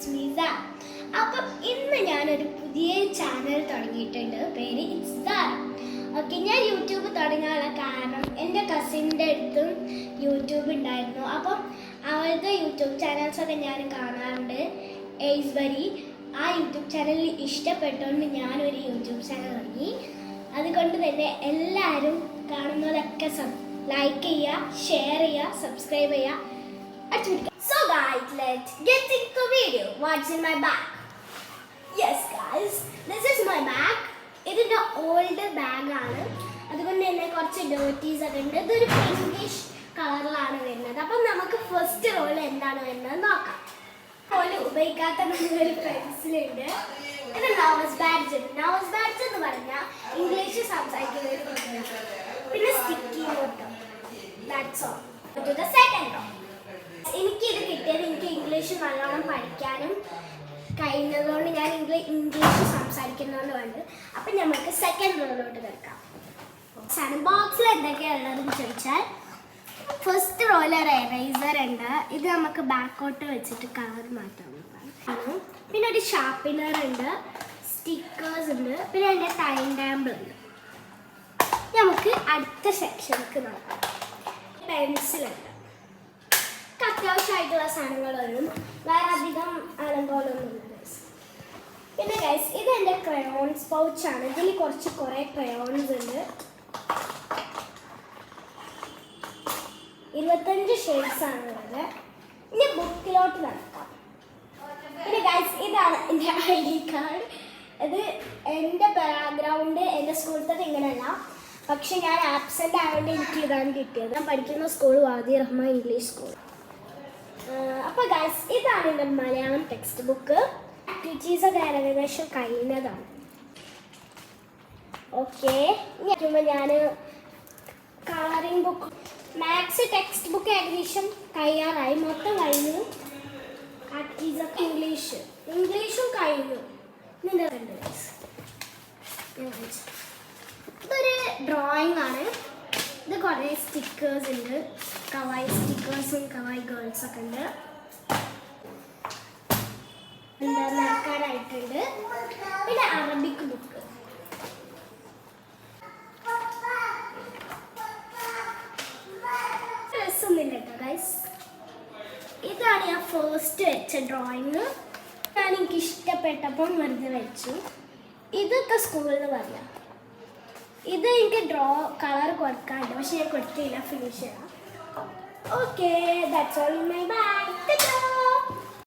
it's me Zara. അപ്പം ഇന്ന് ഞാനൊരു പുതിയ ചാനൽ തുടങ്ങിയിട്ടുണ്ട്. പേര് ഇറ്റ്സ് Zara. ഓക്കെ, ഞാൻ യൂട്യൂബ് തുടങ്ങാനുള്ള കാരണം എൻ്റെ കസിൻ്റെ അടുത്തും യൂട്യൂബ് ഉണ്ടായിരുന്നു. അപ്പം അവരുടെ യൂട്യൂബ് ചാനൽസൊക്കെ ഞാൻ കാണാറുണ്ട്. എയ്സ് വരി ആ യൂട്യൂബ് ചാനലിൽ ഇഷ്ടപ്പെട്ടുകൊണ്ട് ഞാനൊരു യൂട്യൂബ് ചാനൽ തുടങ്ങി. അതുകൊണ്ട് തന്നെ എല്ലാവരും കാണുന്നതൊക്കെ ലൈക്ക് ചെയ്യുക, ഷെയർ ചെയ്യുക, സബ്സ്ക്രൈബ് ചെയ്യുക. So guys, let's get into the video. What's in my bag? Yes guys, this is my bag. ഇതിൻ്റെ ഓൾഡ് ബാഗാണ്, അതുകൊണ്ട് തന്നെ കുറച്ച് ഡേർട്ടീസ് ഒക്കെ ഉണ്ട്. ഇതൊരു പിങ്കിഷ് കളറിലാണ് വരുന്നത്. അപ്പം നമുക്ക് ഫസ്റ്റ് റോൾ എന്താണ് വരുന്നത് നോക്കാം. റോള് ഉപയോഗിക്കാത്ത ഒരു പെൻസിലുണ്ട്. ഇത് നൗസ് ബാഡ്ജ്. നൗസ് ബാഡ്ജ് എന്ന് പറഞ്ഞാൽ ഇംഗ്ലീഷ് സംസാരിക്കുന്നവർ കൊടുക്കുന്നത്. പിന്നെ sticky note. That's all. To the second role. എനിക്കിത് കിട്ടിയത് എനിക്ക് ഇംഗ്ലീഷ് നല്ലോണം പഠിക്കാനും കഴിയുന്നതുകൊണ്ട് ഞാൻ ഇംഗ്ലീഷ് സംസാരിക്കുന്നതുകൊണ്ട് വേണ്ട. അപ്പം നമുക്ക് സെക്കൻഡ് റോളിലോട്ട് കിടക്കാം. ബോക്സിൽ എന്തൊക്കെയാണ് ഉള്ളതെന്ന് ചോദിച്ചാൽ, ഫസ്റ്റ് റോയിൽ ഒരു എറേസർ ഉണ്ട്. ഇത് നമുക്ക് ബാക്കോട്ട് വെച്ചിട്ട് കളർ മാറ്റാവുന്നതാണ്. പിന്നെ ഒരു ഷാർപ്പിനർ ഉണ്ട്, സ്റ്റിക്കേഴ്സ് ഉണ്ട്, പിന്നെ അതിൻ്റെ ടൈം ടേബിൾ ഉണ്ട്. നമുക്ക് അടുത്ത സെക്ഷനിലേക്ക് നോക്കാം. പെൻസിലുണ്ട്. അത്യാവശ്യമായിട്ടുള്ള സാധനങ്ങളൊന്നും വേറെ അധികം അലങ്കോലൊന്നുമില്ല ഗൈസ്. പിന്നെ ഗൈസ്, ഇത് എൻ്റെ ക്രയോൺസ് പൗച്ചാണ്. ഇതിൽ കുറേ ക്രയോൺസ് ഉണ്ട്. 25 ഷെയ്ഡ്സ് ആണുള്ളത്. ഇനി ബുക്കിലോട്ട് നടക്കാം. പിന്നെ ഗൈസ്, ഇതാണ് എൻ്റെ ID കാർഡ്. ഇത് എൻ്റെ ബാക്ക്ഗ്രൗണ്ട് എൻ്റെ സ്കൂളിലത്തെ ഇങ്ങനെയല്ല, പക്ഷെ ഞാൻ ആബ്സെൻ്റ് ആയതുകൊണ്ട് എനിക്ക് ഇതാണ് കിട്ടിയത്. ഞാൻ പഠിക്കുന്ന സ്കൂൾ വാദി റഹ്മാൻ ഇംഗ്ലീഷ് സ്കൂൾ. അപ്പോൾ ഗൈസ്, ഇതാണ് എൻ്റെ മലയാളം ടെക്സ്റ്റ് ബുക്ക്. ആക്ടിവിറ്റീസൊക്കെ ഏകദേശം കഴിയുന്നതാണ്. ഓക്കെ, ഇനി ഞാൻ colouring book, maths text book ഏകദേശം കഴിയാറായി. മൊത്തം കഴിഞ്ഞു. ആക്ടിവിറ്റീസൊക്കെ ഇംഗ്ലീഷും കഴിഞ്ഞു. ഇതിൻ്റെ രണ്ട് ഗൈസ്, ഇതൊരു ഡ്രോയിങ് ആണ്. ഇത് കുറേ സ്റ്റിക്കേഴ്സ് ഉണ്ട്. കവായി സ്റ്റിക്കേഴ്സും കവായി ഗേൾസ് ഒക്കെ ഉണ്ട്. നടക്കാനായിട്ടുണ്ട്. പിന്നെ അറബിക് ബുക്ക്. രസമൊന്നുമില്ല കേട്ടോ ഗൈസ്. ഇതാണ് ഞാൻ ഫസ്റ്റ് വെച്ച ഡ്രോയിങ്. എനിക്ക് ഇഷ്ടപ്പെട്ടപ്പോൾ വെറുതെ വെച്ചു. ഇതൊക്കെ സ്കൂളിൽ നിന്ന് പറയാം. ഇത് എനിക്ക് കളർ കൊടുക്കാനുണ്ട്, പക്ഷെ ഞാൻ കൊടുത്തില്ല. ഫിനിഷ് ചെയ്യാം. Okay, that's all in my bag.